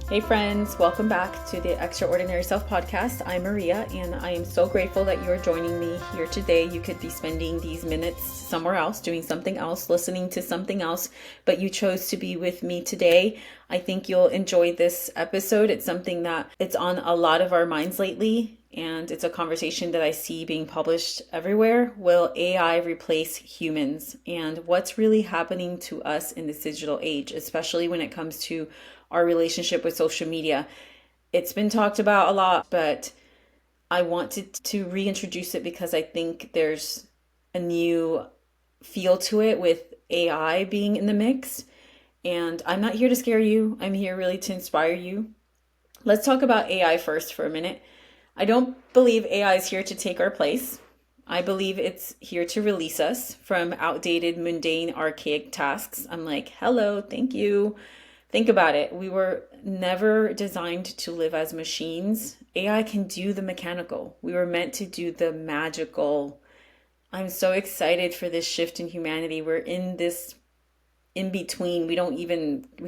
Hey friends, welcome back to the Extraordinary Self podcast. I'm Maria and I am so grateful that you're joining me here today. You could be spending these minutes somewhere else, doing something else, listening to something else, but you chose to be with me today. I think you'll enjoy this episode. It's something that it's on a lot of our minds lately, and it's a conversation that I see being published everywhere. Will AI replace humans? And what's really happening to us in this digital age, especially when it comes to our relationship with social media. It's been talked about a lot, but I wanted to reintroduce it because I think there's a new feel to it with AI being in the mix. And I'm not here to scare you, I'm here really to inspire you. Let's talk about AI first for a minute. I don't believe AI is here to take our place. I believe it's here to release us from outdated, mundane, archaic tasks. I'm like, hello, thank you. Think about it. We were never designed to live as machines. AI can do the mechanical. We were meant to do the magical. I'm so excited for this shift in humanity. We're in this in between. We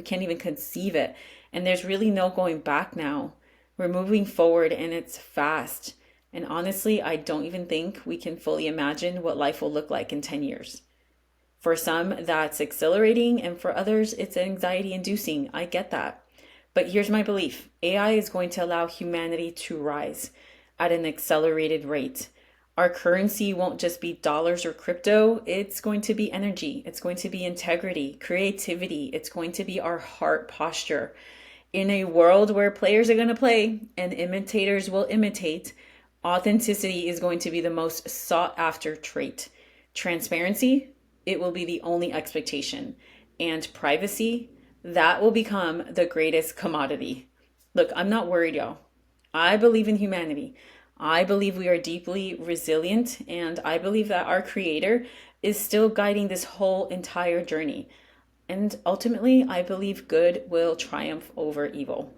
can't even conceive it. And there's really no going back now. We're moving forward and it's fast. And honestly, I don't even think we can fully imagine what life will look like in 10 years. For some, that's exhilarating, and for others, it's anxiety inducing. I get that. But here's my belief: AI is going to allow humanity to rise at an accelerated rate. Our currency won't just be dollars or crypto, it's going to be energy, it's going to be integrity, creativity, it's going to be our heart posture. In a world where players are going to play and imitators will imitate, authenticity is going to be the most sought after trait. Transparency, it will be the only expectation. And privacy, that will become the greatest commodity. Look, I'm not worried, y'all. I believe in humanity. I believe we are deeply resilient, and I believe that our Creator is still guiding this whole entire journey. And ultimately, I believe good will triumph over evil.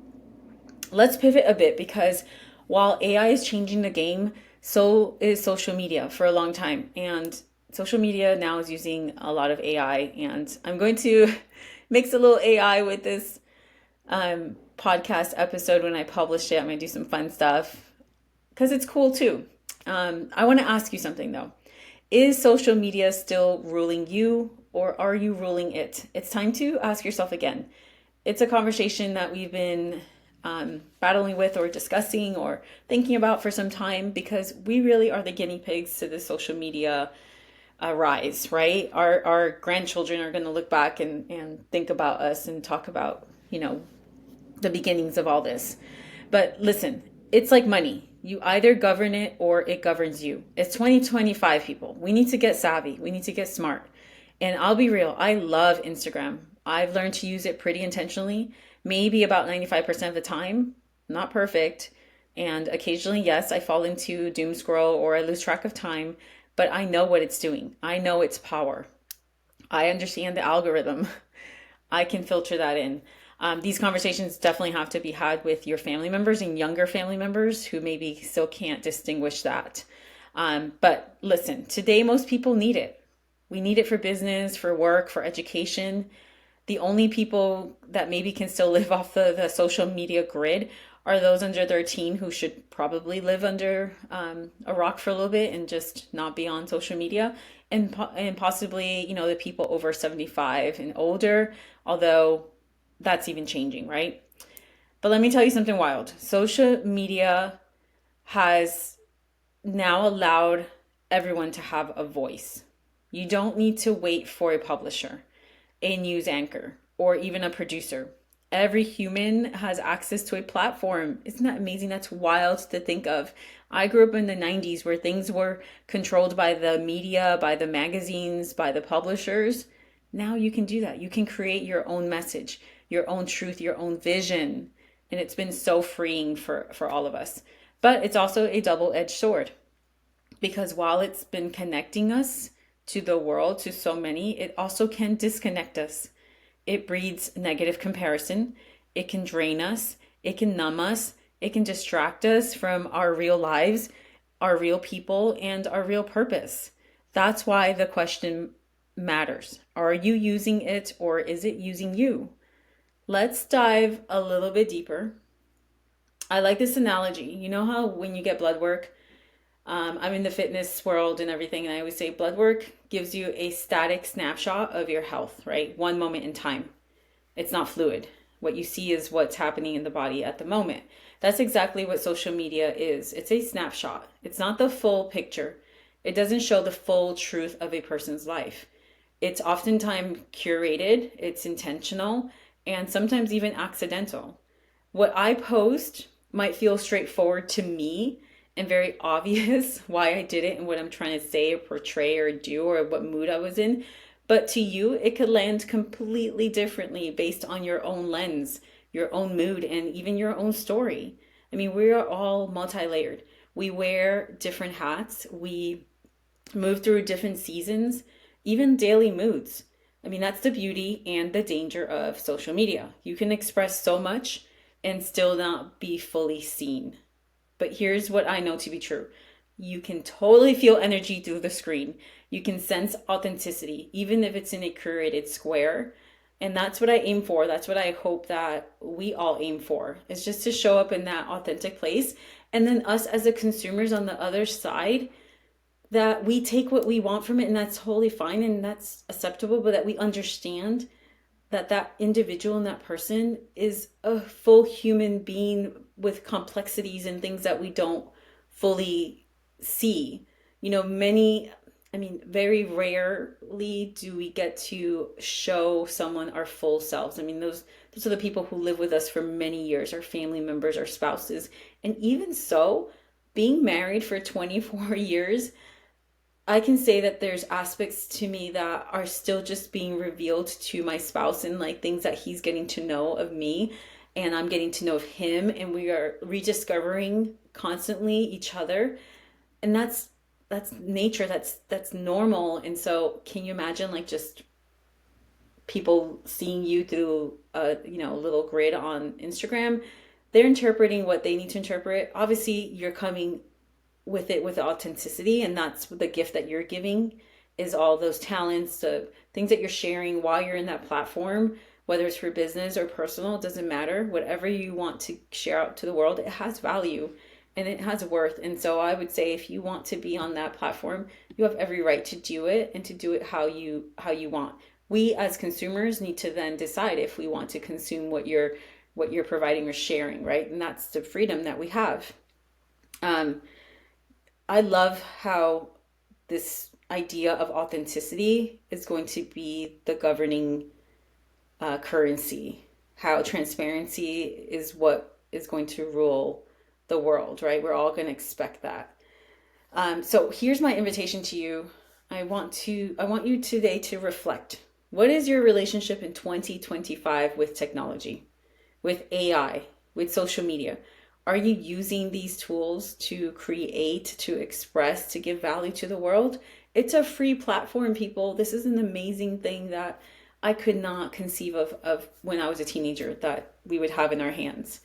Let's pivot a bit because while AI is changing the game, so is social media for a long time. And social media now is using a lot of AI. And I'm going to mix a little AI with this podcast episode when I publish it. I'm going to do some fun stuff because it's cool too. I want to ask you something though. Is social media still ruling you, or are you ruling it? It's time to ask yourself again. It's a conversation that we've been battling with or discussing or thinking about for some time, because we really are the guinea pigs to the social media rise, right? Our grandchildren are going to look back and think about us and talk about, the beginnings of all this. But listen, it's like money. You either govern it or it governs you. It's 2025, people. We need to get savvy. We need to get smart. And I'll be real, I love Instagram. I've learned to use it pretty intentionally, maybe about 95% of the time. Not perfect. And occasionally, yes, I fall into doom scroll or I lose track of time, but I know what it's doing. I know its power. I understand the algorithm. I can filter that in. These conversations definitely have to be had with your family members and younger family members who maybe still can't distinguish that. But listen, today most people need it. We need it for business, for work, for education. The only people that maybe can still live off the social media grid are those under 13 who should probably live under a rock for a little bit and just not be on social media. And possibly, the people over 75 and older, although that's even changing, right? But let me tell you something wild. Social media has now allowed everyone to have a voice. You don't need to wait for a publisher, a news anchor, or even a producer. Every human has access to a platform. Isn't that amazing? That's wild to think of. I grew up in the 90s where things were controlled by the media, by the magazines, by the publishers. Now you can do that. You can create your own message, your own truth, your own vision. And it's been so freeing for all of us. But it's also a double-edged sword, because while it's been connecting us to the world, to so many, it also can disconnect us. It breeds negative comparison. It can drain us. It can numb us. It can distract us from our real lives, our real people, and our real purpose. That's why the question matters. Are you using it, or is it using you? Let's dive a little bit deeper. I like this analogy. You know how when you get blood work, I'm in the fitness world and everything, and I always say blood work gives you a static snapshot of your health, right? One moment in time. It's not fluid. What you see is what's happening in the body at the moment. That's exactly what social media is. It's a snapshot. It's not the full picture. It doesn't show the full truth of a person's life. It's oftentimes curated, it's intentional, and sometimes even accidental. What I post might feel straightforward to me and very obvious why I did it and what I'm trying to say or portray or do or what mood I was in. But to you, it could land completely differently based on your own lens, your own mood, and even your own story. I mean, we are all multi layered. We wear different hats, we move through different seasons, even daily moods. I mean, that's the beauty and the danger of social media. You can express so much and still not be fully seen. But here's what I know to be true. You can totally feel energy through the screen. You can sense authenticity, even if it's in a curated square. And that's what I aim for. That's what I hope that we all aim for, is just to show up in that authentic place. And then us as the consumers on the other side, that we take what we want from it, and that's totally fine and that's acceptable, but that we understand that that individual and that person is a full human being with complexities and things that we don't fully see. You know, very rarely do we get to show someone our full selves. I mean, those are the people who live with us for many years, our family members, our spouses. And even so, being married for 24 years, I can say that there's aspects to me that are still just being revealed to my spouse, and like things that he's getting to know of me and I'm getting to know of him, and we are rediscovering constantly each other. And that's nature, that's normal. And so can you imagine like just people seeing you through a little grid on Instagram? They're interpreting what they need to interpret. Obviously, you're coming with it with authenticity, and that's the gift that you're giving, is all those talents, the things that you're sharing while you're in that platform, whether it's for business or personal. It doesn't matter. Whatever you want to share out to the world, it has value and it has worth. And so I would say, if you want to be on that platform, you have every right to do it, and to do it how you want. We as consumers need to then decide if we want to consume what you're providing or sharing, right? And that's the freedom that we have. um I love how this idea of authenticity is going to be the governing currency. How transparency is what is going to rule the world, right? We're all going to expect that. So here's my invitation to you. I want you today to reflect. What is your relationship in 2025 with technology, with AI, with social media? Are you using these tools to create, to express, to give value to the world? It's a free platform, people. This is an amazing thing that I could not conceive of when I was a teenager, that we would have in our hands.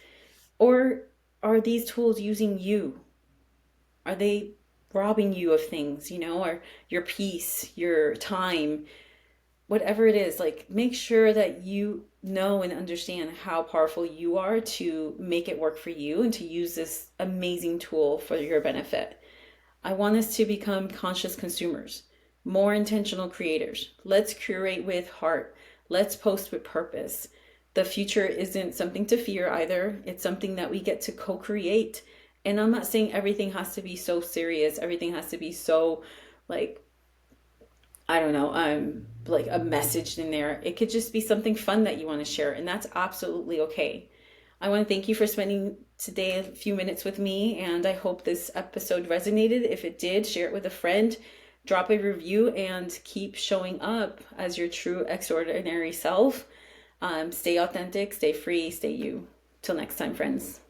Or are these tools using you? Are they robbing you of things, or your peace, your time, whatever it is? Like, make sure that you know and understand how powerful you are to make it work for you and to use this amazing tool for your benefit. I want us to become conscious consumers, more intentional creators. Let's curate with heart. Let's post with purpose. The future isn't something to fear either. It's something that we get to co-create. And I'm not saying everything has to be so serious. Everything has to be so, like, I don't know, like a message in there. It could just be something fun that you want to share, and that's absolutely okay. I want to thank you for spending today a few minutes with me, and I hope this episode resonated. If it did, share it with a friend, drop a review, and keep showing up as your true extraordinary self. Stay authentic, stay free, stay you. Till next time, friends.